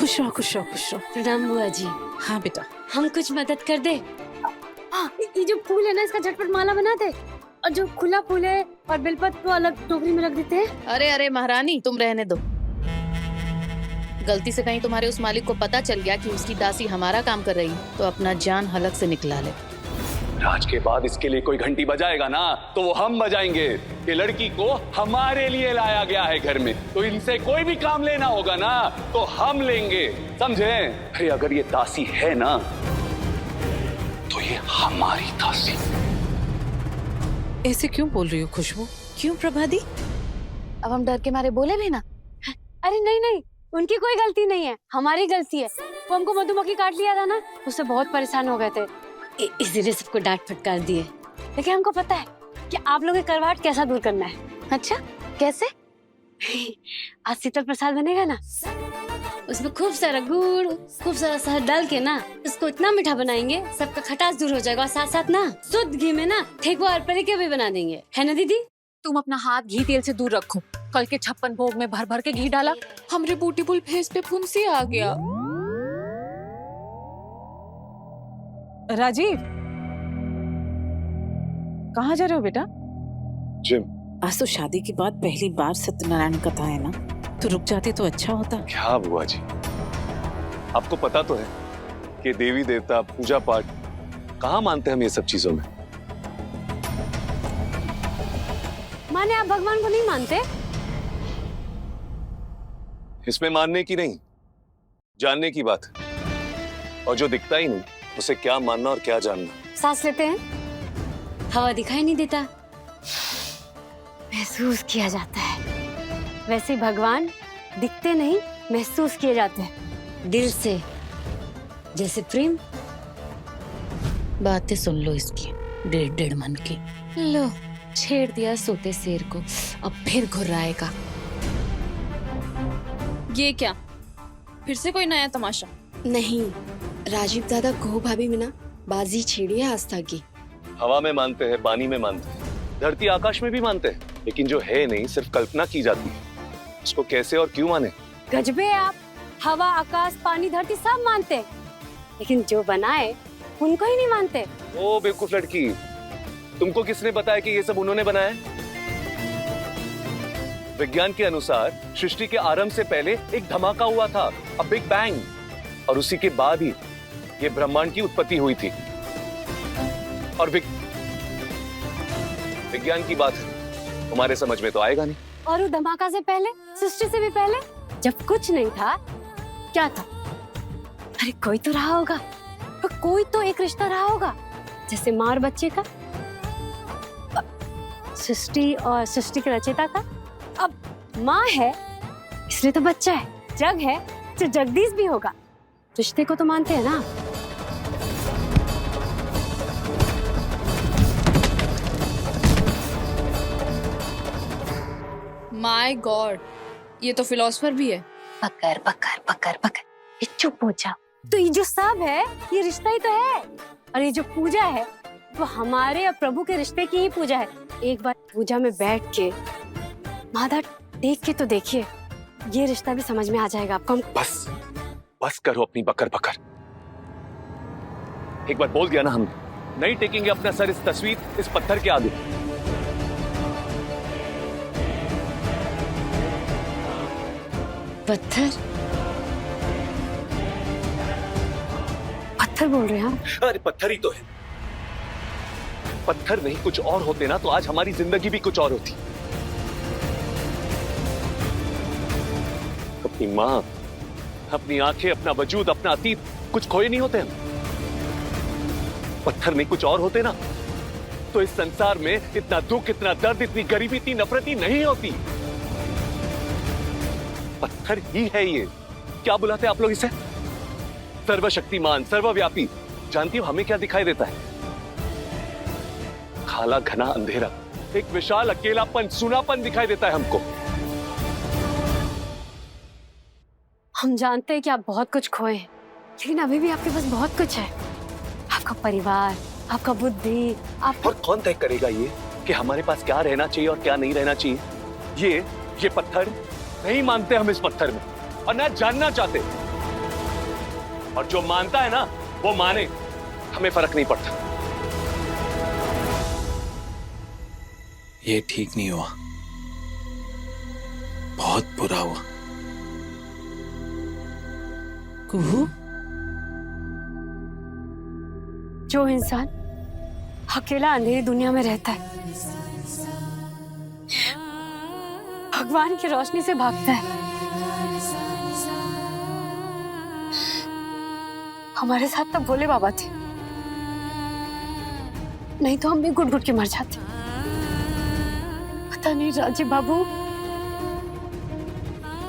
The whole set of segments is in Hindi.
खुश रहो खुश रहो खुश रहो। प्रणाम बुआ जी। हाँ बेटा। हम कुछ मदद कर दे। हाँ, ये जो फूल है ना, इसका झटपट माला बना दे, और जो खुला फूल है और बेलपत्र को अलग टोकरी में रख देते हैं। अरे अरे महारानी, तुम रहने दो। गलती से कहीं तुम्हारे उस मालिक को पता चल गया कि उसकी दासी हमारा काम कर रही है तो अपना जान हलक से निकला ले। राज के बाद इसके लिए कोई घंटी बजाएगा ना तो वो हम बजाएंगे। ये लड़की को हमारे लिए लाया गया है घर में, तो इनसे कोई भी काम लेना होगा ना तो हम लेंगे, समझे? अरे अगर ये दासी है ना तो ये हमारी दासी। ऐसे क्यों बोल रही हो खुशबू? क्यों प्रभादी? अब हम डर के मारे बोले भी ना। अरे नहीं नहीं, उनकी कोई गलती नहीं है, हमारी गलती है। वो हमको मधुमक्खी काट लिया था ना, उससे बहुत परेशान हो गए थे, इसीलिए सबको डांट फटकार दिए। लेकिन हमको पता है कि आप लोगों की करवाहट कैसा दूर करना है। अच्छा, कैसे? आज शीतल प्रसाद बनेगा ना, उसमें खूब सारा गुड़, खूब सारा शहद डाल के ना इसको इतना मीठा बनाएंगे, सबका खटास दूर हो जाएगा। और साथ साथ ना शुद्ध घी में ना ठेकुआ और परिके भी बना देंगे, है ना दीदी? तुम अपना हाथ घी तेल से दूर रखो। कल के 56 भोग में भर भर के घी डाला, हमरे ब्यूटीफुल फेस पे फुंसी आ गया। राजीव, कहाँ जा रहे हो बेटा? जिम। आज तो शादी के बाद पहली बार सत्यनारायण कथा है ना, तो रुक जाते तो अच्छा होता। क्या बुआ जी, आपको पता तो है कि देवी देवता पूजा पाठ कहाँ मानते हैं हम ये सब चीजों में। माने आप भगवान को नहीं मानते? इसमें मानने की नहीं, जानने की बात है। और जो दिखता ही नहीं उसे क्या मानना और क्या जानना। सांस लेते हैं, हवा दिखाई नहीं देता, महसूस किया जाता है। वैसे भगवान दिखते नहीं, महसूस किए जाते हैं दिल से, जैसे प्रेम। बातें सुन लो इसकी, 1.5 मन की। लो, छेड़ दिया सोते शेर को, अब फिर घुर्राएगा। ये क्या, फिर से कोई नया तमाशा? नहीं, राजीव दादा को भाभी में ना बाजी छेड़ी है आस्था की। हवा में मानते हैं, पानी में मानते हैं, धरती आकाश में भी मानते हैं, लेकिन जो है नहीं सिर्फ कल्पना की जाती है, उसको कैसे और क्यों माने? गजबे आप, हवा आकाश पानी धरती सब मानते हैं, लेकिन जो बनाए उनको ही नहीं मानते। ओ बेवकूफ लड़की, तुमको किसने बताया कि ये सब उन्होंने बनाया है? विज्ञान के अनुसार सृष्टि के आरंभ से पहले एक धमाका हुआ था, अ बिग बैंग, और उसी के बाद ही ये ब्रह्मांड की उत्पत्ति हुई थी। और विज्ञान की बात तुम्हारे समझ में तो आएगा नहीं। और वो धमाका से पहले, सृष्टि से भी पहले, जब कुछ नहीं था, क्या था? अरे कोई तो रहा होगा, पर कोई तो एक रिश्ता रहा होगा, जैसे माँ और बच्चे का, सृष्टि और सृष्टि के रचयिता का। अब माँ है इसलिए तो बच्चा है, जग है तो जगदीश भी होगा। रिश्ते को तो मानते हैं ना। माय गॉड, ये तो फिलोसफर भी है। पकड़ पकड़ पकड़ पकड़, ये चुप हो जा। तो ये जो सब है, ये रिश्ता ही तो है। और ये जो पूजा है, वो हमारे और प्रभु के रिश्ते की ही पूजा है। एक बार पूजा में बैठ के माधा देख के तो देखिए, ये रिश्ता भी समझ में आ जाएगा आपको। बस बस करो अपनी बकर बकर। एक बार बोल दिया ना, हम नहीं टेकेंगे अपना सर इस तस्वीर, इस पत्थर के आगे। पत्थर पत्थर बोल रहे हैं हम? अरे पत्थर ही तो है। पत्थर नहीं कुछ और होते ना तो आज हमारी जिंदगी भी कुछ और होती। अपनी माँ, अपनी आंखें, अपना वजूद, अपना अतीत, कुछ खोए नहीं होते हम। पत्थर नहीं कुछ और होते ना तो इस संसार में इतना दुख, इतना दर्द, इतनी गरीबी, इतनी नफरत ही नहीं होती। पत्थर ही है ये। क्या बुलाते आप लोग इसे? सर्वशक्तिमान, सर्वव्यापी। जानती हो हमें क्या दिखाई देता है? काला घना अंधेरा, एक विशाल अकेलापन, सूनापन दिखाई देता है हमको। हम जानते हैं कि आप बहुत कुछ खोए हैं, लेकिन अभी भी आपके पास बहुत कुछ है। आपका परिवार, आपका बुद्धि, आप। और कौन तय करेगा ये कि हमारे पास क्या रहना चाहिए और क्या नहीं रहना चाहिए? ये पत्थर नहीं मानते हम इस पत्थर में, और ना जानना चाहते। और जो मानता है ना वो माने, हमें फर्क नहीं पड़ता। ये ठीक नहीं हुआ, बहुत बुरा हुआ। कुहू, जो इंसान अकेला अंधेरी दुनिया में रहता है, भगवान की रोशनी से भागता है। हमारे साथ तो भोले बाबा थे, नहीं तो हम भी घुट घुट के मर जाते। पता नहीं राजीव बाबू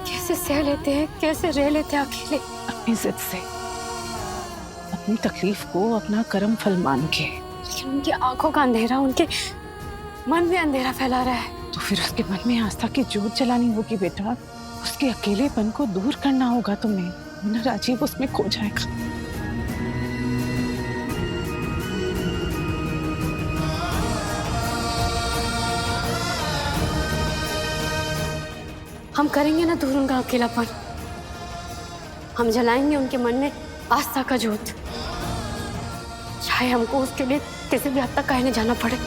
कैसे सह लेते हैं, कैसे रह लेते हैं अकेले। अपनी जिद से, अपनी तकलीफ को अपना कर्म फल मान के। लेकिन उनकी आंखों का अंधेरा उनके मन में अंधेरा फैला रहा है। तो फिर उसके मन में आस्था की जोत जलानी होगी बेटा। उसके अकेलेपन को दूर करना होगा तुम्हें, वरना राजीव उसमें खो जाएगा। हम करेंगे ना दूर उनका अकेलापन। हम जलाएंगे उनके मन में आस्था का जोत, चाहे हमको उसके लिए किसी भी हद तक कहने जाना पड़े।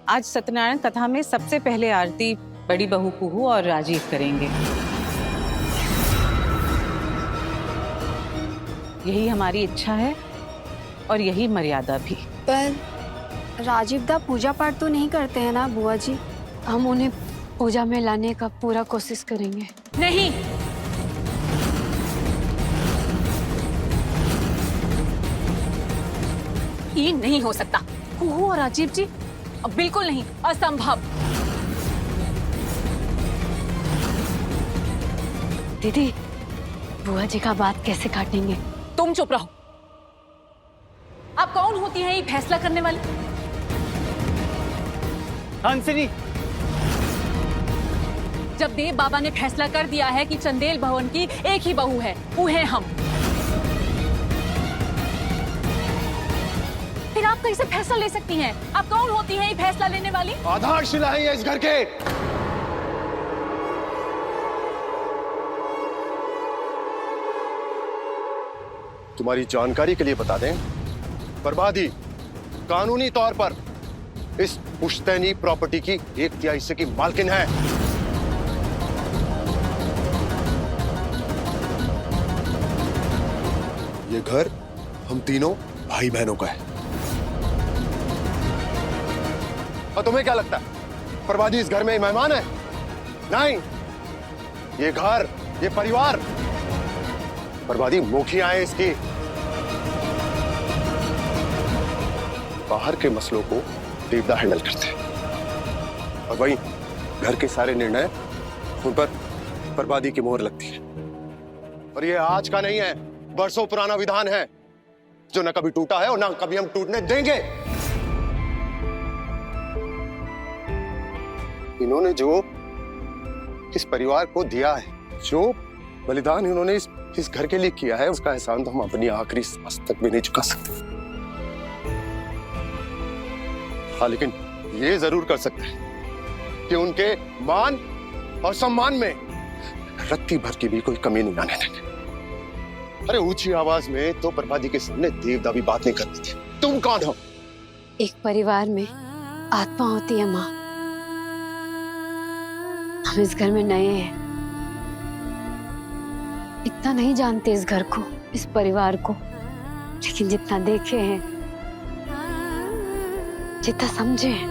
आज सत्यनारायण कथा में सबसे पहले आरती बड़ी बहू कुहू और राजीव करेंगे। यही हमारी इच्छा है और यही मर्यादा भी। पर राजीव दा पूजा पाठ तो नहीं करते हैं ना बुआ जी? हम उन्हें पूजा में लाने का पूरा कोशिश करेंगे। नहीं, ये नहीं हो सकता। कुहू और राजीव जी, अब बिल्कुल नहीं, असंभव। दीदी, बुआ जी का बात कैसे काटेंगे? तुम चुप रहो। आप कौन होती हैं ये फैसला करने वाली? हंसिनी, जब देव बाबा ने फैसला कर दिया है कि चंदेल भवन की एक ही बहू है, वो है हम, फिर आप कैसे फैसला ले सकती हैं? आप कौन होती हैं ये फैसला लेने वाली? आधारशिला है ये इस घर के। तुम्हारी जानकारी के लिए बता दें, बर्बादी कानूनी तौर पर इस पुश्तैनी प्रॉपर्टी की 1/3 हिस्से की मालकिन है। ये घर हम तीनों भाई बहनों का है। और तुम्हें क्या लगता है बर्बादी इस घर में मेहमान है? नहीं, ये घर, ये परिवार, बर्बादी मुखिया है इसकी। बाहर के मसलों को देवदा हैंडल करते हैं और वहीं घर के सारे निर्णय उन पर बर्बादी की मोहर लगती है। और ये आज का नहीं है, बरसों पुराना विधान है जो न कभी टूटा है और न कभी हम टूटने देंगे। इन्होंने जो इस परिवार को दिया है, जो बलिदान इन्होंने इस घर के लिए किया है, उसका एहसान तो हम अपनी आखिरी सांस तक भी नहीं चुका सकते। हाँ, लेकिन ये जरूर कर सकते हैं कि उनके मान और सम्मान में रत्ती भर की भी कोई कमी नहीं आने देंगे। अरे ऊंची आवाज में तो बर्बादी के सामने देवदा भी बात नहीं करती थी। तुम कौन हो? एक परिवार में आत्मा होती है माँ। हम इस घर में नए हैं, इतना नहीं जानते इस घर को, इस परिवार को, लेकिन जितना देखे हैं, जितना समझे हैं,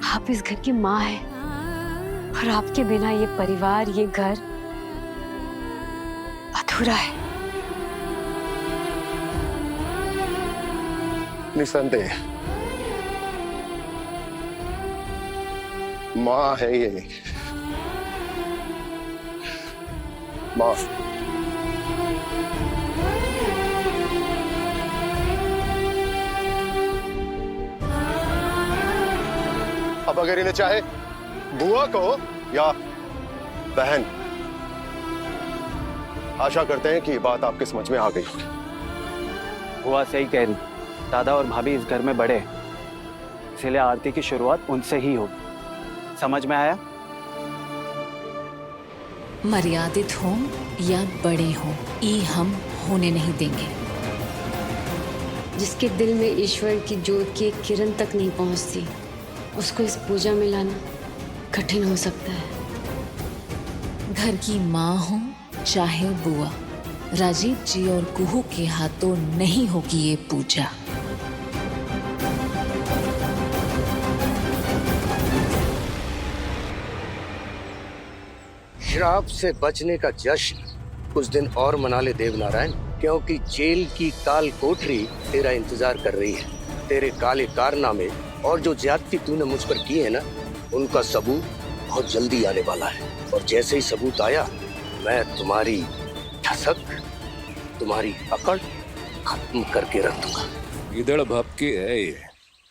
आप इस घर की माँ है और आपके बिना ये परिवार, ये घर अधूरा है। निसंदेह माँ है ये, माँ। अब अगर इन्हें चाहे बुआ कहो या बहन, आशा करते हैं कि ये बात आपके समझ में आ गई होगी। बुआ सही कह रही, दादा और भाभी इस घर में बड़े, इसलिए आरती की शुरुआत उनसे ही होगी। समझ में आया? मर्यादित हो या बड़े हो, ये हम होने नहीं देंगे। जिसके दिल में ईश्वर की ज्योत की एक किरण तक नहीं पहुंचती, उसको इस पूजा में लाना कठिन हो सकता है। घर की माँ हो चाहे बुआ, राजीव जी और कुहू के हाथों नहीं होगी ये पूजा। श्राप से बचने का जश्न कुछ दिन और मना ले देवनारायण, क्योंकि जेल की काल कोठरी तेरा इंतजार कर रही है। तेरे काले कारनामे और जो ज्यादती तूने मुझ पर की है ना, उनका सबूत बहुत जल्दी आने वाला है। और जैसे ही सबूत आया, मैं तुम्हारी ठसक, तुम्हारी अकड़ खत्म करके रख दूंगा। गिदड़ भपकी है ये,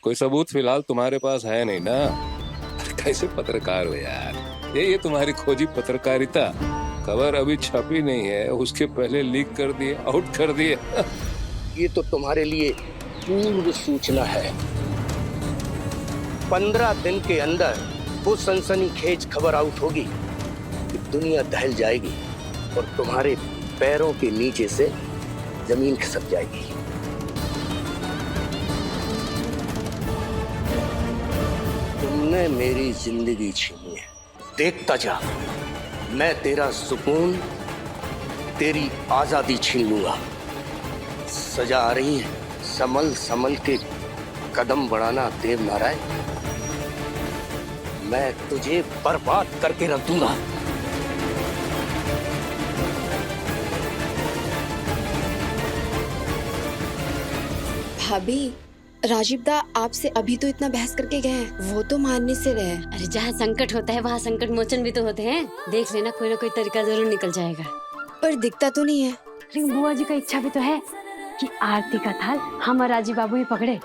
कोई सबूत फिलहाल तुम्हारे पास है नहीं ना। कैसे पत्रकार हो यार, ये तुम्हारी खोजी पत्रकारिता। खबर अभी छपी नहीं है, उसके पहले लीक कर दिए, आउट कर दिए। ये तो तुम्हारे लिए पूर्व सूचना है। 15 दिन के अंदर वो सनसनीखेज खबर आउट होगी कि दुनिया दहल जाएगी और तुम्हारे पैरों के नीचे से जमीन खिसक जाएगी। तुमने मेरी जिंदगी छीनी है, देखता जा, मैं तेरा सुकून, तेरी आजादी छीन लूंगा। सजा आ रही है, संभल संभल के कदम बढ़ाना देवनारायण, मैं तुझे बर्बाद करके रख दूंगा। भाभी, राजीव दा आपसे अभी तो इतना बहस करके गए हैं, वो तो मानने से रहे। अरे जहाँ संकट होता है वहाँ संकट मोचन भी तो होते हैं। देख लेना, कोई ना कोई तरीका जरूर निकल जाएगा। पर दिखता तो नहीं है। लेकिन बुआ जी का इच्छा भी तो है कि आरती का थाल हम और राजीव बाबू ही पकड़े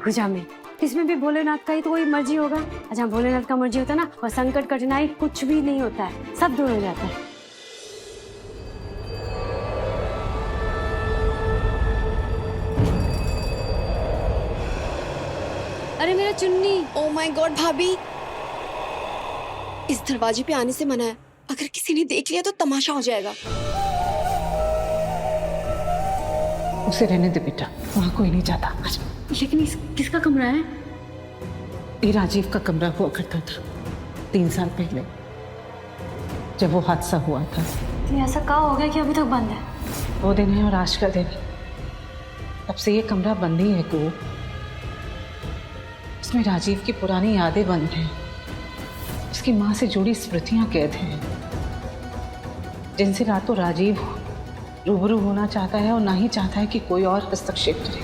पूजा में। इसमें भी भोलेनाथ का ही तो कोई मर्जी होगा। जहाँ भोलेनाथ का मर्जी होता है ना, वह संकट कठिनाई कुछ भी नहीं होता है, सब दूर हो जाता है। अरे मेरा चुन्नी। ओह माय गॉड भाभी, इस दरवाजे पे आने से मना है। अगर किसी ने देख लिया तो तमाशा हो जाएगा। उसे रहने दे बेटा, वहाँ कोई नहीं जाता। लेकिन किसका कमरा है? ये राजीव का कमरा हुआ करता था 3 साल पहले, जब वो हादसा हुआ था। तो ऐसा क्या हो गया कि अभी तक बंद है? वो दिन है और आज का दिन, तब से ये कमरा बंद ही है को। इसमें राजीव की पुरानी यादें बंद हैं, उसकी माँ से जुड़ी स्मृतियां कैद हैं, जिनसे ना तो राजीव रूबरू होना चाहता है और ना ही चाहता है कि कोई और हस्तक्षेप करे।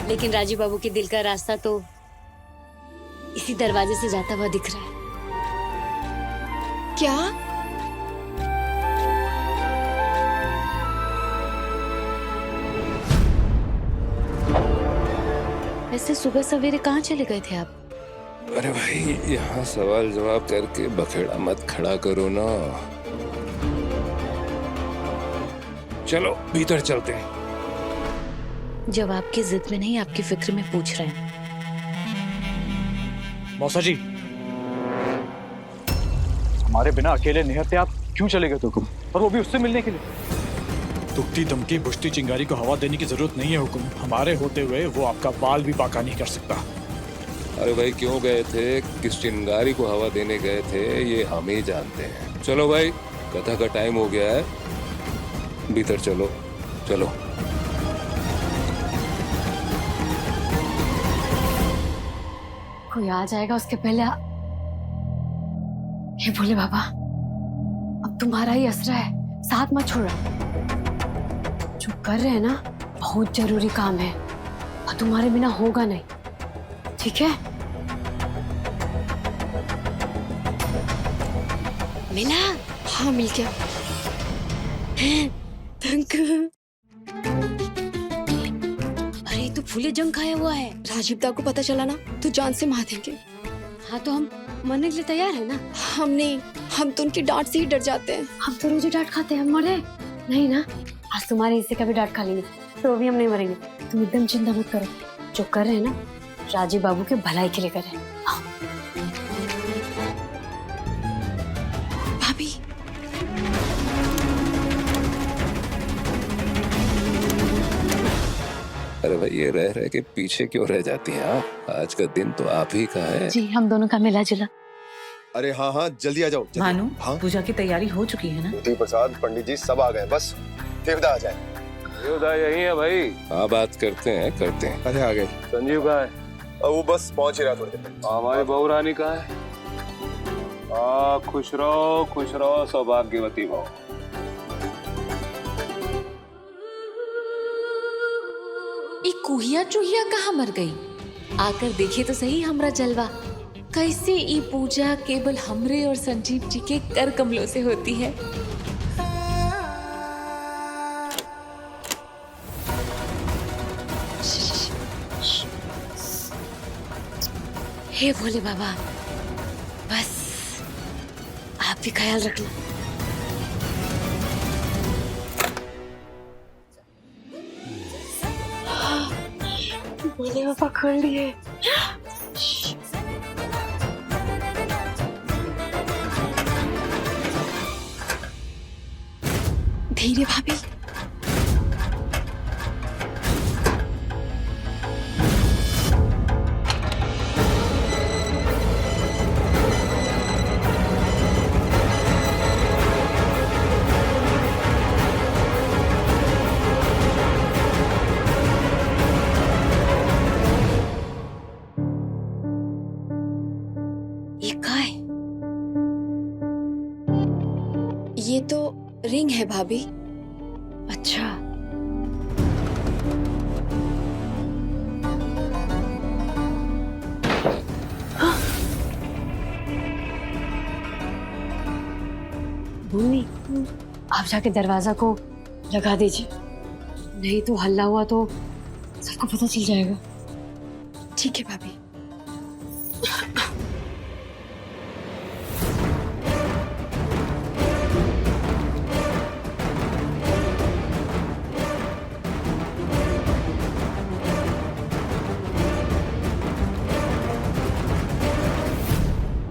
लेकिन राजीव बाबू के दिल का रास्ता तो इसी दरवाजे से जाता हुआ दिख रहा है। क्या? ऐसे सुबह सवेरे कहाँ चले गए थे आप? अरे भाई, यहाँ सवाल जवाब करके बखेड़ा मत खड़ा करो ना। चलो भीतर चलते हैं। जवाब की जिद में नहीं, आपकी फिक्र में पूछ रहे हैं। मौसा जी, हमारे बिना अकेले निहत्ते आप क्यों चले गए हुकुम, और वो भी उससे मिलने के लिए? दुखती दमकी बुझती चिंगारी को हवा देने की जरूरत नहीं है हुकुम। हमारे होते हुए वो आपका बाल भी बाका नहीं कर सकता। अरे भाई, क्यों गए थे, किस चिंगारी को हवा देने गए थे, ये हम ही जानते हैं। चलो भाई, कथा का टाइम हो गया है, भीतर चलो। चलो। कोई आ जाएगा उसके पहले। हे भोले बाबा, अब तुम्हारा ही असरा है, साथ मत छोड़ो। जो कर रहे हैं ना, बहुत जरूरी काम है और तुम्हारे बिना होगा नहीं, ठीक है? मिला? हाँ, मिल गया। अरे तो फूले जंग खाया हुआ है। राजीव दा को पता चला ना तो जान से मार देंगे। हाँ तो हम मरने के लिए तैयार है ना। हम नहीं, हम तो उनकी डांट से ही डर जाते हैं। हम तो रोज डांट खाते हैं, हम मरे नहीं ना। आज तुम्हारे हिस्से का भी डांट खा लेंगे तो भी हम नहीं मरेंगे। तुम एकदम चिंता मत करो, जो कर रहे हैं ना राजीव बाबू के भलाई के लिए कर रहे हैं। भाभी अरे भाई ये रह रह के पीछे क्यों रह जाती हैं आप? आज का दिन तो आप ही का है। जी हम दोनों का मिला जुला। अरे हाँ हाँ जल्दी आ जाओ। भानु, हाँ पूजा की तैयारी हो चुकी है ना? देवी प्रसाद, पंडित जी सब आ गए, बस देवदा आ जाए। देवदा यही है भाई। हाँ बात करते हैं। अरे आ गए। संजीव कहाँ है? वो बस पहुंच ही रहा थोड़ी देर में। हमारी बहू रानी कहाँ है? खुश रहो सौभाग्यवती भव। एक कुहिया चूहिया कहाँ मर गई? आकर देखे तो सही हमरा जलवा। कैसे ई पूजा केवल हमरे और संजीव जी के कर कमलों से होती है। हे भोले बाबा, बस आप भी ख्याल रखना। भोले बाबा खोल दिए। धीरे भाभी। ये तो रिंग है भाभी। अच्छा, भूमि आप जाके दरवाजा को लगा दीजिए, नहीं तो हल्ला हुआ तो सबको पता चल जाएगा। ठीक है भाभी।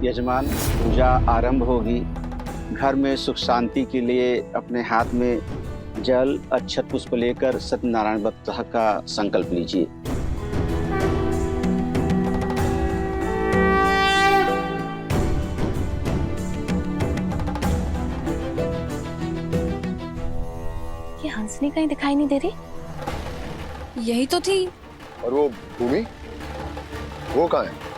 यजमान, पूजा आरंभ होगी। घर में सुख शांति के लिए अपने हाथ में जल अक्षत पुष्प लेकर सत्यनारायण व्रत का संकल्प लीजिए। ये हंसनी कहीं दिखाई नहीं दे रही। यही तो थी। और वो भूमि, वो कहाँ है?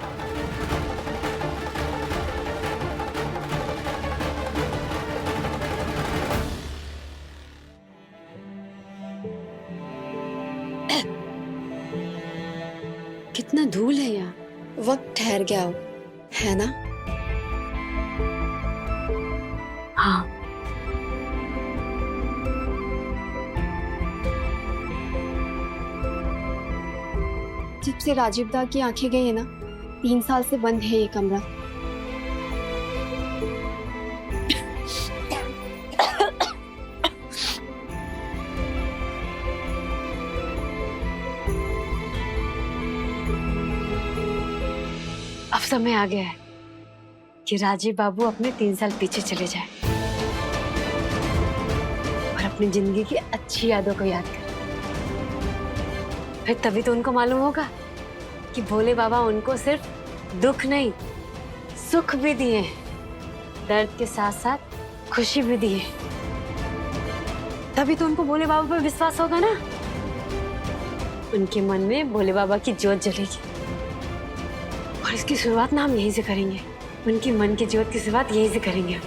कितना धूल है यहाँ। वक्त ठहर गया हो, है ना? हाँ, जब से राजीव दा की आंखें गई है ना, 3 साल से बंद है ये कमरा। अब समय आ गया है कि राजीव बाबू अपने 3 साल पीछे चले जाए और अपनी जिंदगी की अच्छी यादों को याद करें। फिर तभी तो उनको मालूम होगा कि भोले बाबा उनको सिर्फ दुख नहीं, सुख भी दिए, दर्द के साथ साथ खुशी भी दी है। तभी तो उनको भोले बाबा पर विश्वास होगा ना। उनके मन में भोले बाबा की ज्योत जलेगी और इसकी शुरुआत ना हम यहीं से करेंगे। उनकी मन की ज्योत की शुरुआत यहीं से करेंगे।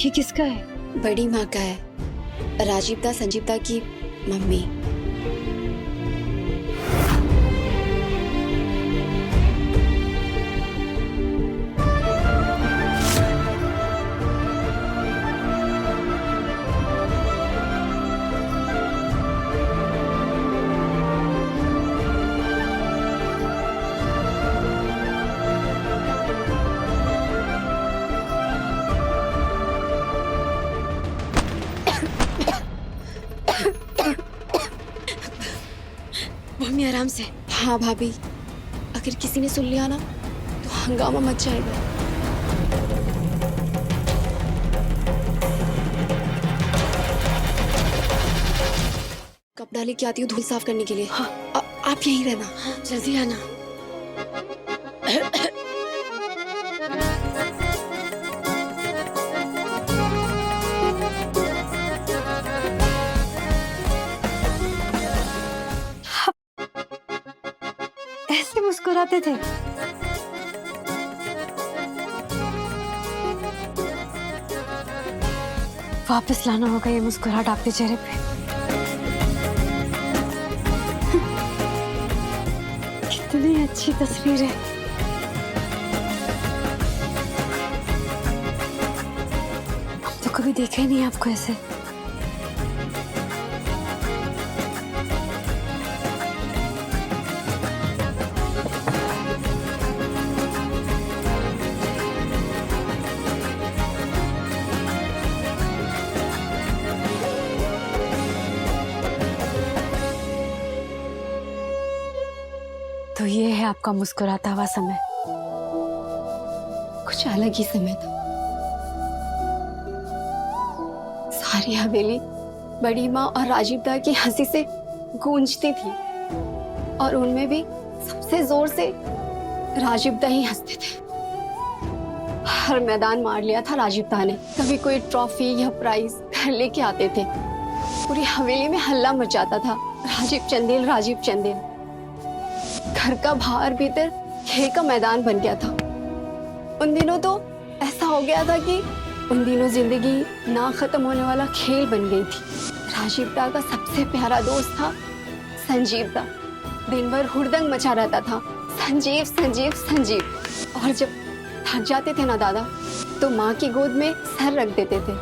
ये किसका है? बड़ी माँ का है, राजीव दा संजीव दा की मम्मी। मम्मी आराम से। हाँ भाभी, अगर किसी ने सुन लिया ना तो हंगामा मच जाएगा। कपड़ा लेके आती हूँ धूल साफ करने के लिए। हाँ, आप यहीं रहना। हाँ, जल्दी आना। ऐसे मुस्कुराते थे। वापस लाना होगा ये मुस्कुराहट आपके चेहरे पे। कितनी अच्छी तस्वीर है। तो कभी देखा ही नहीं आपको ऐसे। तो ये है आपका मुस्कुराता हुआ समय। कुछ अलग ही समय था। सारी हवेली बड़ी माँ और राजीव दा की हंसी से गूंजती थी और उनमें भी सबसे जोर से राजीव दा ही हंसते थे। हर मैदान मार लिया था राजीव दा ने। कभी कोई ट्रॉफी या प्राइज घर लेके आते थे। पूरी हवेली में हल्ला मच जाता था, राजीव चंदेल राजीव चंदेल। घर का बाहर भीतर खेल का मैदान बन गया था। उन दिनों तो ऐसा हो गया था कि उन दिनों जिंदगी ना खत्म होने वाला खेल बन गई थी। राजीव दा का सबसे प्यारा दोस्त था संजीव दा। दिन भर हुड़दंग मचा रहता था, संजीव संजीव संजीव। और जब थक जाते थे ना दादा तो माँ की गोद में सर रख देते थे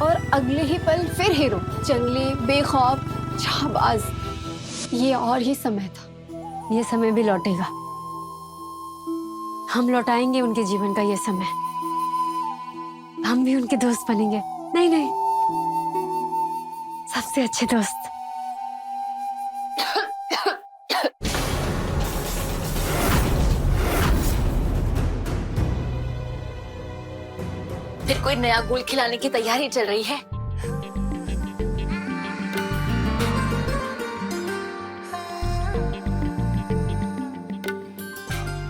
और अगले ही पल फिर हीरो, जंगली, बेखौफ, जाबाज। ये और ही समय था। ये समय भी लौटेगा। हम लौटाएंगे उनके जीवन का ये समय। हम भी उनके दोस्त बनेंगे। नहीं नहीं, सबसे अच्छे दोस्त। फिर कोई नया गोल खिलाने की तैयारी चल रही है।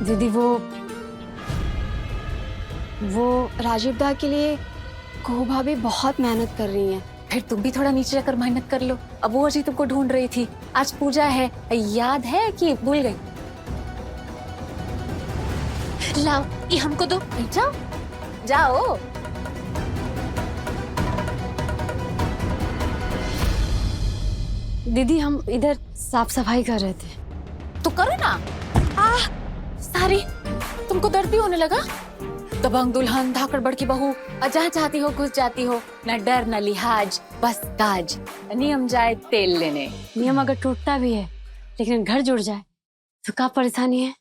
दीदी वो राजीव दा के लिए को भाभी बहुत मेहनत कर रही हैं। फिर तुम भी थोड़ा नीचे रखकर मेहनत कर लो। अब वो अजी तुमको ढूंढ रही थी। आज पूजा है, याद है कि भूल गई? लाओ ये हमको दो। जाओ जाओ। दीदी हम इधर साफ सफाई कर रहे थे। तो करो ना। सारी तुमको दर्द भी होने लगा? दबंग दुल्हन, धाकड़ बड़की बहू, जहाँ चाहती हो घुस जाती हो। न डर न लिहाज, बस काज। नियम जाए तेल लेने। नियम अगर टूटता भी है लेकिन घर जुड़ जाए तो क्या परेशानी है?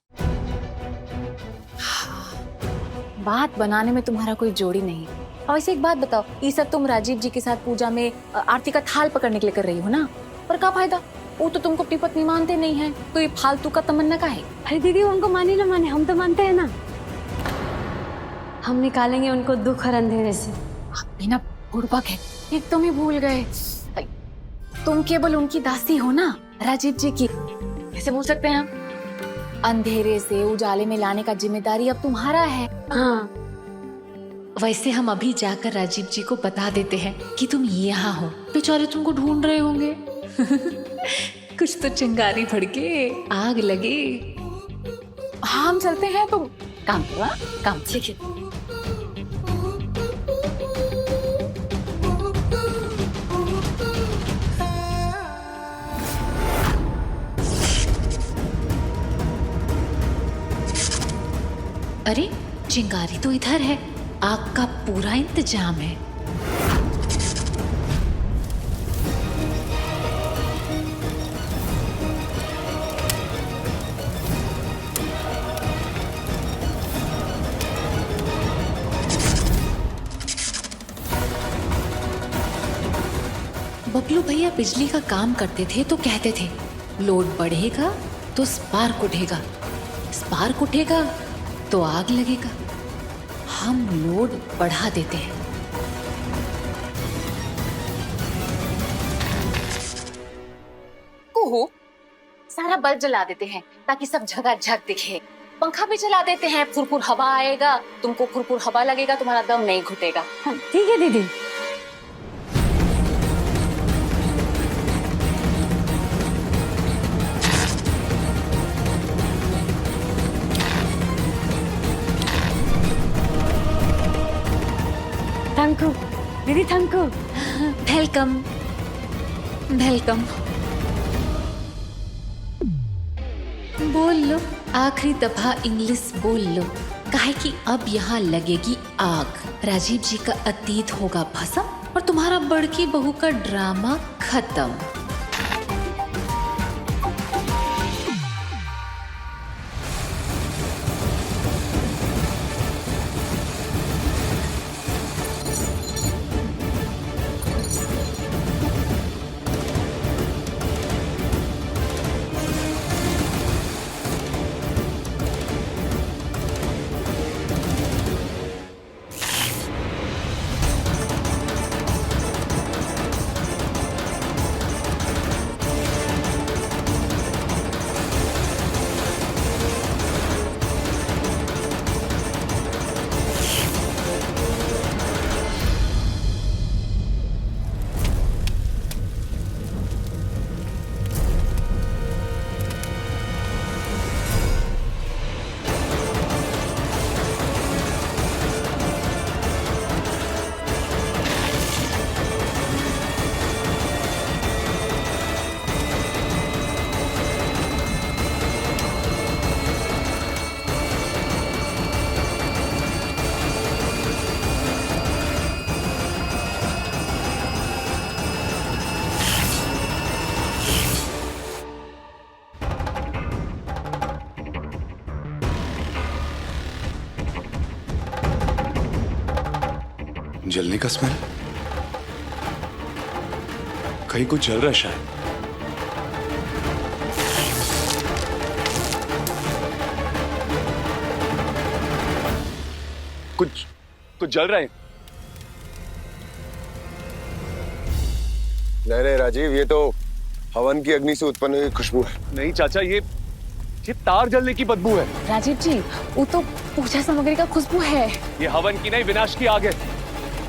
बात बनाने में तुम्हारा कोई जोड़ी नहीं। और वैसे एक बात बताओ, ये सब तुम राजीव जी के साथ पूजा में आरती का थाल पकड़ने के लिए कर रही हो ना? पर क्या फायदा? वो तो तुमको अपनी पत्नी मानते नहीं है, तो ये फालतू का तमन्ना का है? अरे दीदी उनको माने ना माने, हम तो मानते हैं ना। हम निकालेंगे उनको दुख और अंधेरे से। बिना बुड़बक है, एक तुम ही भूल गए। तुम केवल उनकी दासी हो ना, राजीव जी की। कैसे भूल सकते हैं हम? अंधेरे से उजाले में लाने का जिम्मेदारी अब तुम्हारा है। हाँ, वैसे हम अभी जाकर राजीव जी को बता देते हैं कि तुम यहाँ हो। बेचारे तुमको ढूंढ रहे होंगे। कुछ तो चिंगारी भड़के, आग लगे। हाँ हम चलते हैं, तुम काम करो। काम ठीक है। अरे चिंगारी तो इधर है, आग का पूरा इंतजाम है। बबलू भैया बिजली का काम करते थे तो कहते थे लोड बढ़ेगा तो स्पार्क उठेगा, स्पार्क उठेगा तो आग लगेगा। हम लोड बढ़ा देते हैं। कुहू, सारा बल्ब जला देते हैं ताकि सब जगह झक दिखे। पंखा भी चला देते हैं, फुरफुर हवा आएगा, तुमको फुरफुर हवा लगेगा, तुम्हारा दम नहीं घुटेगा। ठीक है दीदी। थैंक यू दीदी, थैंक यू। Welcome welcome. बोल लो, आखिरी दफा इंग्लिश बोल लो, काहे कि अब यहाँ लगेगी आग। राजीव जी का अतीत होगा भस्म और तुम्हारा बड़की बहू का ड्रामा खत्म। जलने का स्मेल, कहीं कुछ जल रहा है शायद। कुछ जल रहा है। नहीं राजीव, ये तो हवन की अग्नि से उत्पन्न हुई खुशबू है। नहीं चाचा, ये तार जलने की बदबू है। राजीव जी, वो तो पूजा सामग्री का खुशबू है। ये हवन की नहीं, विनाश की आग है।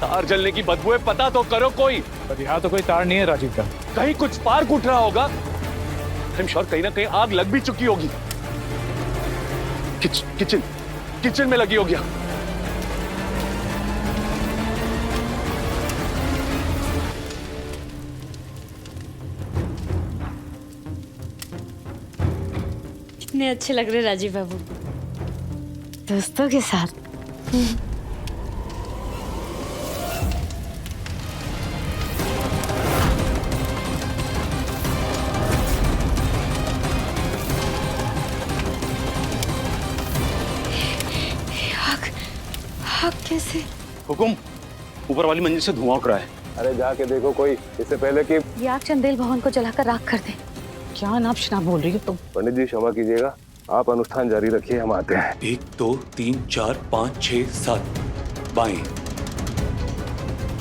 तार जलने की बदबू है, पता तो करो कोई। पर यहाँ तो कोई तार नहीं है राजीव का। कहीं कुछ स्पार्क उठ रहा होगा। आई एम श्योर कहीं ना कहीं आग लग भी चुकी होगी। किचन में लगी होगी आग। कितने अच्छे लग रहे राजीव बाबू, दोस्तों के साथ। आग कैसे? हुकुम, ऊपर वाली मंजिल से धुआं उठ रहा है। अरे जाके देखो कोई, इससे पहले कि ये आग चंदेल भवन को जलाकर राख कर दे। क्या नाप शनाप बोल रही हो तुम? पंडित जी क्षमा कीजिएगा, आप अनुष्ठान जारी रखिए, हम आते हैं। 1 2 3 4 5 6 7 बाएं।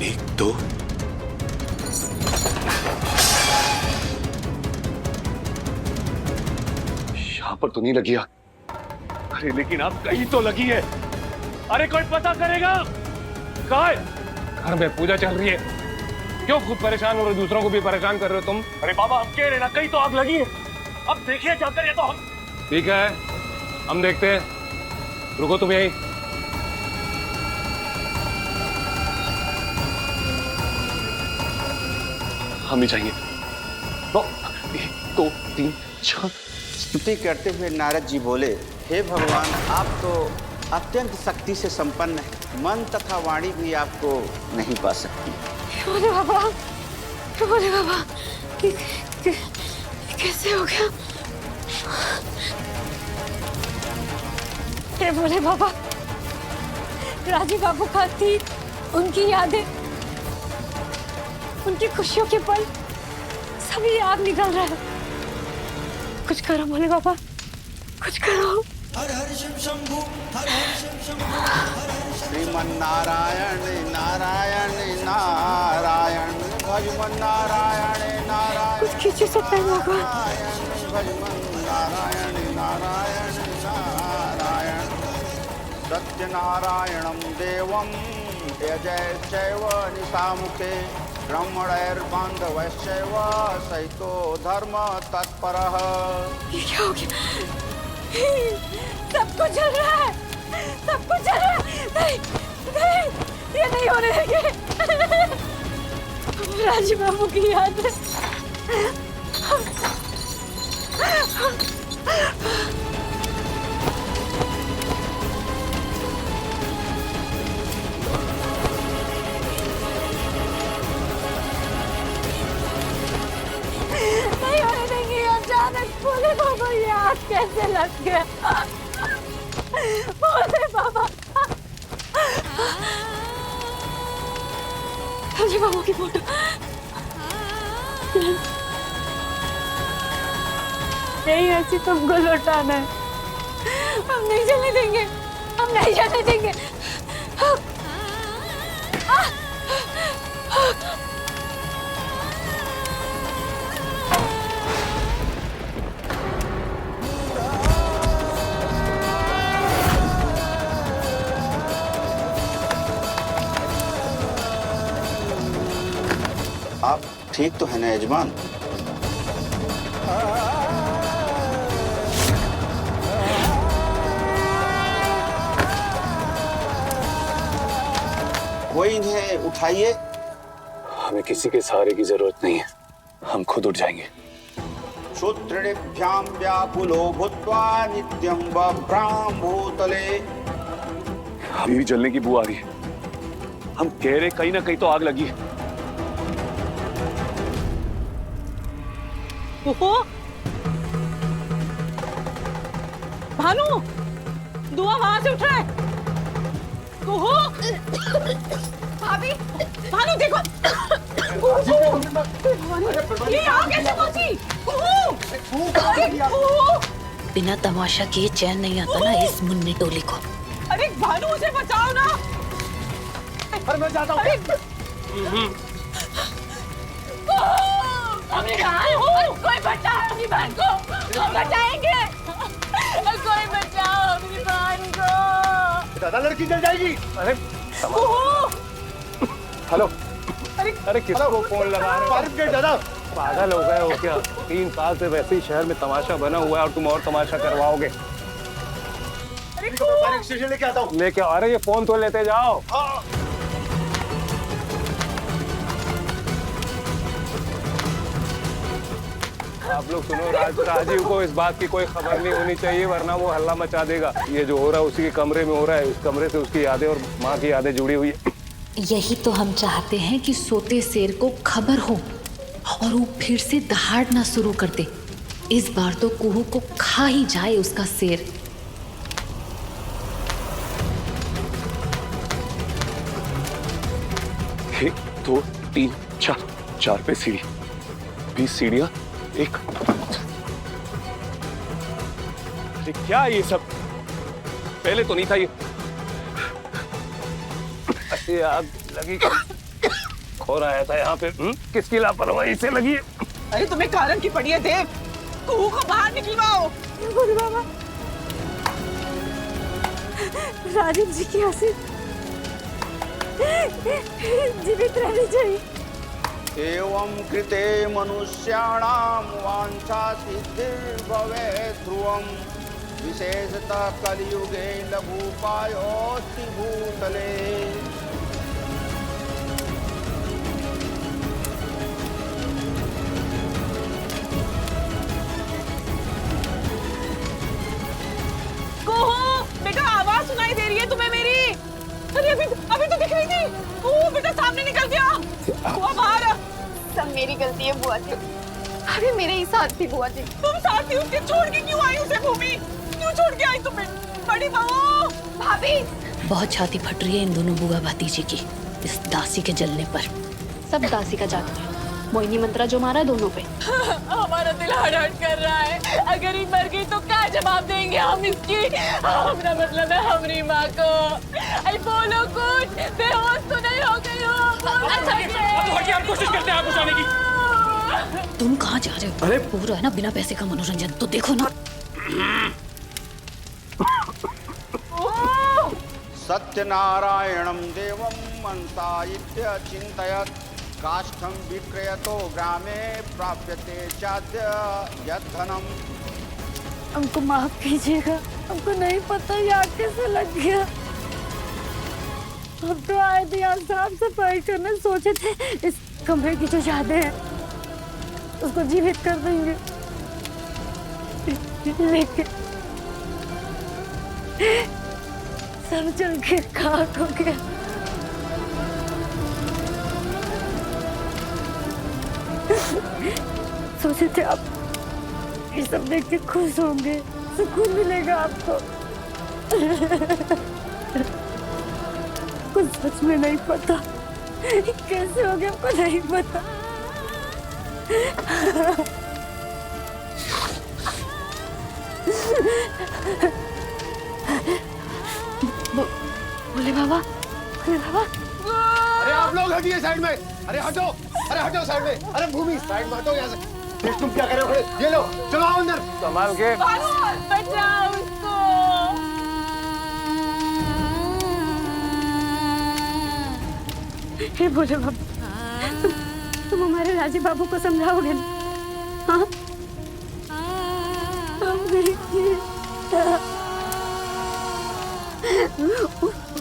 1 2 यहाँ पर तो नहीं लगी आग। अरे लेकिन आप कहीं तो लगी है। अरे कोई पता करेगा? कहाँ है? घर में पूजा चल रही है, क्यों खुद परेशान हो रहे, दूसरों को भी परेशान कर रहे हो तुम? अरे बाबा, हम कह रहे ना, कहीं तो आग लगी है। अब देखिए क्या करें तो हम। ठीक है, हम देखते हैं, रुको तुम यहीं। हम ही चाहिए। 1 2 3 4। स्तुति करते हुए नारद जी बोले, हे भगवान, आप तो अत्यंत शक्ति से संपन्न है। मन तथा वाणी भी आपको नहीं पा सकती। बोले बाबा, बोले बाबा, कैसे हो गया? हे बोले बाबा, राजीव बाबू का अतीत, उनकी यादें, उनकी खुशियों के पल, सभी आग निकल रहा है। कुछ करो बोले बाबा, कुछ करो। हर हर शिव शंभु, हर हर शिव शंभु, हर हर श्रीमन नारायण नारायण नारायण भजमन नारायण नारायण। कुछ खींचे सकते हैं बाबा। भजमन नारायण नारायण नारायण सत्यनारायणं देवं यजैश्चैव निशामुखे ब्रह्मणैर्बान्धवैश्चैव सहितो धर्म तत्परः। ये क्या हो गया? सब कुछ जल रहा है, सब कुछ जल रहा है। नहीं, नहीं, ये नहीं होने देंगे। राजीव बाबू की याद है। नहीं होने देंगे। अचानक बोले बाबा, ये आग कैसे लग गया? बोले बाबा, राजीव बाबू की फोटो नहीं, ऐसी तुमको लौटाना है। हम नहीं चलने देंगे, हम नहीं चलने देंगे। आप ठीक तो है ना यजमान? कोई इन्हें उठाइए। हमें किसी के सहारे की जरूरत नहीं है, हम खुद उठ जाएंगे। श्रोत्रेभ्यां व्याकुलो भूत्वा नित्यं बभ्राम भूतले। अभी भी जलने की बू आ रही है। हम कह रहे कहीं ना कहीं तो आग लगी है। ओहो, भानु, धुआं वहां से उठ रहा है। ओहो, भाभी, भानु देखो। ये आग कैसे पहुंची? बिना तमाशा किए चैन नहीं आता ना इस मुन्नी टोली को। अरे भानु, उसे बचाओ ना। अरे मैं जाता हूँ। कोई बचाओ अपनी बहन को, बचाएंगे। कोई बचाओ अपनी बहन को। दादा, लड़की जल जाएगी। अरे हेलो, अरे किसको फोन लगा रहे हो? दादा पागल हो गए हो क्या? 3 साल से वैसे ही शहर में तमाशा बना हुआ है और तुम और तमाशा करवाओगे। फायर स्टेशन लेके आता हूँ। लेके आ रहे, ये फोन तो लेते जाओ। आप लोग सुनो, राजीव को इस बात की कोई खबर नहीं होनी चाहिए, वरना वो हल्ला मचा देगा। ये जो हो रहा है उसी के कमरे में हो रहा है। इस कमरे से उसकी यादें और माँ की यादें जुड़ी हुई है। यही तो हम चाहते हैं कि सोते शेर को खबर हो और वो फिर से दहाड़ना शुरू कर दे। इस बार तो कुहू को खा ही जाए उसका शेर। 1 2 3 4 पे सीढ़ी, 20 सीढ़ियां, 1। अरे क्या ये सब? पहले तो नहीं था ये। ऐसी आग लगी खोर आया था यहाँ पे। किसकी लापरवाही से लगी? अरे तुम्हें कारण की पड़ी है देव। कुहू को बाहर निकलवाओ। बाबा, राजीव जी की हंसी जीवित रहनी चाहिए। एवं कृते मनुष्याणां वांछा सिद्धिर्भवेत् ध्रुवम् विशेषतः कलियुगे लघुपायोऽस्ति भूतले। कुहू, बेटा आवाज सुनाई दे बुआ बाहर आ। सब मेरी गलती है बुआ जी, अभी मेरे ही साथ थी बुआ जी। तुम साथ थी उसके, छोड़ के क्यों आई उसे भूमि? क्यों छोड़ के आई तुम्हें? बड़ी बहू। भाभी बहुत छाती फट रही है इन दोनों बुआ भतीजी की इस दासी के जलने पर। सब दासी का जादू है, मोहिनी मंत्रा जो मारा है दोनों पे। हमारा दिल हड़ कर रहा है, अगर ही मर गई तो क्या जवाब देंगे हम इसकी? हमारा मतलब है हमारी माँ को। अरे बोलो कुछ, बेहोश तो नहीं हो गई हो? हम कोशिश करते हैं आपको बचाने की। तुम कहाँ जा रहे हो? अरे पूरा है ना बिना पैसे का मनोरंजन, तो देखो ना। सत्यनारायणं देवं मनसा इत्य चिन्तयत् काष्ठं विक्रयतो ग्रामे प्राप्यते चाद्य यद्धनम्। हमको माफ कीजिएगा, हमको नहीं पता ये आग कैसे लग गया। हम तो आए थे यहाँ साफ सफाई करने, सोचे थे इस कमरे की जो यादें हैं उसको जीवित कर देंगे, लेकिन सब जल के खाक हो गया। सोचे थे आप ये सब देख के खुश होंगे, सुकून मिलेगा आपको। कुछ सच में नहीं पता कैसे हो गया, आपको नहीं पता। भोले बाबा, भोले बाबा। अरे आप लोग हटिए साइड में, अरे हटो, अरे हटो साइड में, अरे भूमि साइड में हटो यहाँ से। तुम क्या कर रहे हो खड़े? ये लो, चलो आओ अंदर। संभाल के। बचाओ उसको। हे भोले बाबा, तुम हमारे राजीव बाबू को समझाओगे ना? हाँ? हम देखिए,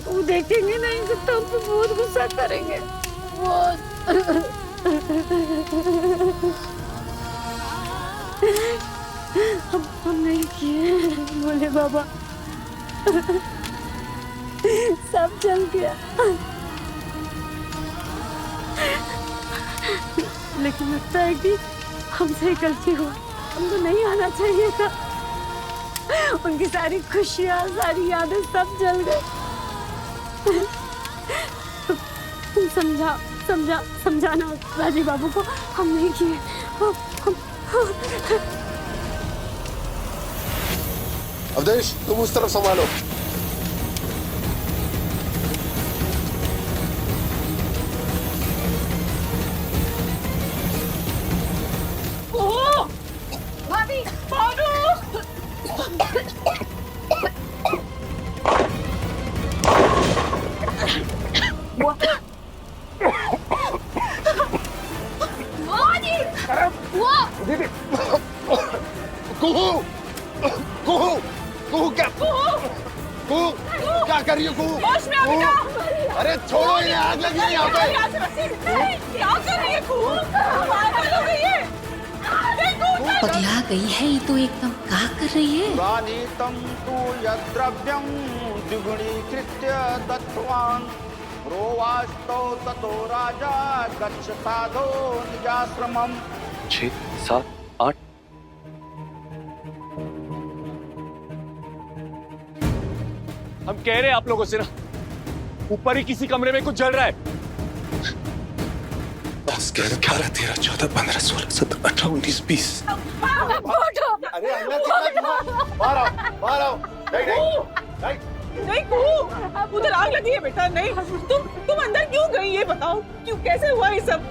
वो देखेंगे नहीं तो हम पे बहुत गुस्सा करेंगे, बहुत। हम नहीं किए भोले बाबा, सब चल गया। लेकिन लगता है कि हमसे गलती हुआ, हमको नहीं आना चाहिए था। उनकी सारी खुशियाँ, सारी यादें सब जल गए। तुम समझाना राजीव बाबू को, हम नहीं किए। अवधेश तुम उस तरफ संभालो। भाभी, भानु। क्या कर रही हो कुहू? अरे छोड़ो, ये आग लगी है यहाँ पे। क्या कर रही है कुहू? पागल हो गई है। पगला गई है ये तो एकदम। क्या कर रही है? वानीतं तु यद्द्रव्यं द्विगुणीकृत्य दत्तवान् प्रोवास्तौ ततो राजा गच्छताधो निजाश्रमम्। 6, 7, 8। हम कह रहे हैं आप लोगों से ना, ऊपर ही किसी कमरे में कुछ जल रहा है। 10, 11, 12, 13, 14, 15, 16, 17, 18, 19, 20। अरे अंदर कितना धुआं? बाहर आओ, बाहर आओ। नहीं कुहू, अब उधर आग लगी है बेटा। नहीं, तुम अंदर क्यों गई ये बताओ, क्यों, कैसे हुआ ये सब?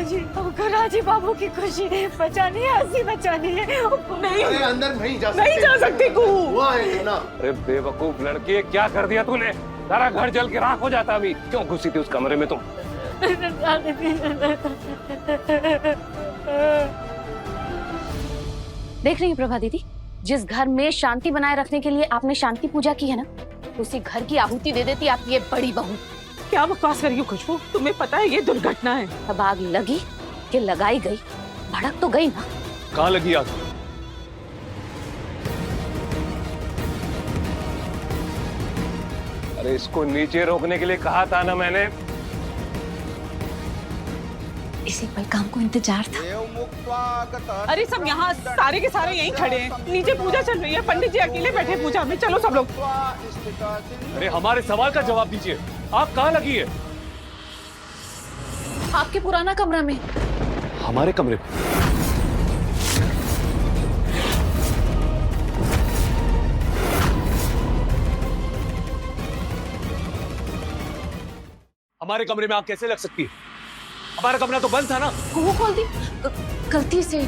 जी, हमको राजीव बाबू की खुशी बचानी है, हंसी बचानी है। नहीं, अरे अंदर नहीं जा सकते। नहीं जा सकते कुहू। हुआ है ना। अरे बेवकूफ लड़की, क्या कर दिया तूने? सारा घर जल के राख हो जाता। अभी क्यों घुसी थी उस कमरे में तुम? देख रही हैं प्रभा दीदी, जिस घर में शांति बनाए रखने के लिए आपने शांति पूजा की है ना, उसी घर की आहुति दे देती आप ये बड़ी बहू। क्या बकवास कर रही हो खुशबू? तुम्हें पता है ये दुर्घटना है। अब आग लगी कि लगाई गई, भड़क तो गई ना। कहाँ लगी आग? अरे इसको नीचे रोकने के लिए कहा था ना मैंने। इसी पल का हमको इंतजार था। अरे सब यहाँ सारे के सारे यहीं खड़े हैं, नीचे पूजा चल रही है, पंडित जी अकेले बैठे पूजा में, चलो सब लोग। अरे हमारे सवाल का जवाब दीजिए, आप कहाँ लगी है? आपके पुराना कमरा में। हमारे कमरे में? हमारे कमरे में आग कैसे लग सकती है? हमारा कमरा तो बंद था ना। वो खोल दी गलती से,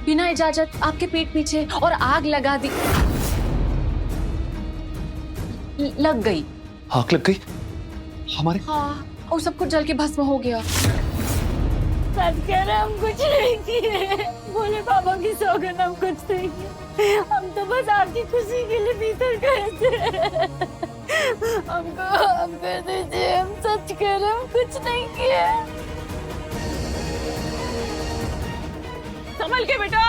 बिना इजाजत आपके पीठ पीछे, और आग लगा दी। लग गई। आग लग गई हमारे? हाँ, और सब कुछ जल के भस्म हो गया। सच कह रहे, हम कुछ नहीं किए, बोले बाबा की सौगंध, हम कुछ नहीं किए, हम तो बस आपकी खुशी के लिए भीतर गए थे। हमको हम कर दीजिए, हम सच कह रहे, हम कुछ नहीं किए। संभल के बेटा।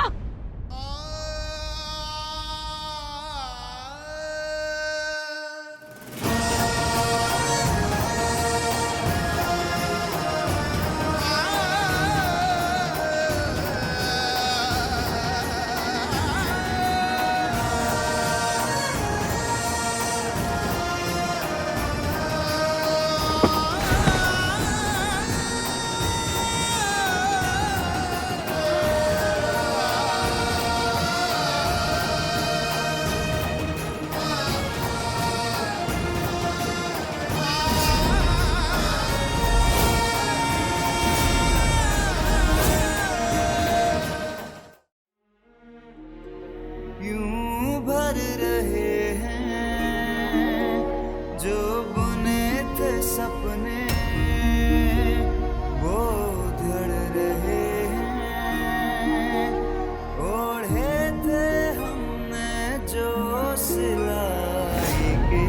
भर रहे हैं जो बुने थे सपने, वो धड़ रहे हैं, ओढ़े थे हमने जो सिलाई के,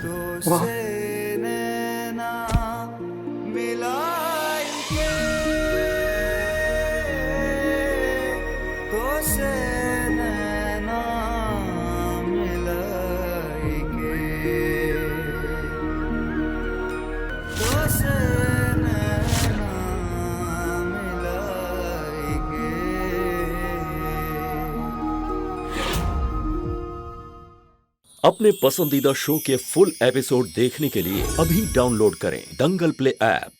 तो से नैना मिलाई के, तो से नैना मिलाई के, तो से नैना मिलाई के। अपने पसंदीदा शो के फुल एपिसोड देखने के लिए अभी डाउनलोड करें दंगल प्ले ऐप।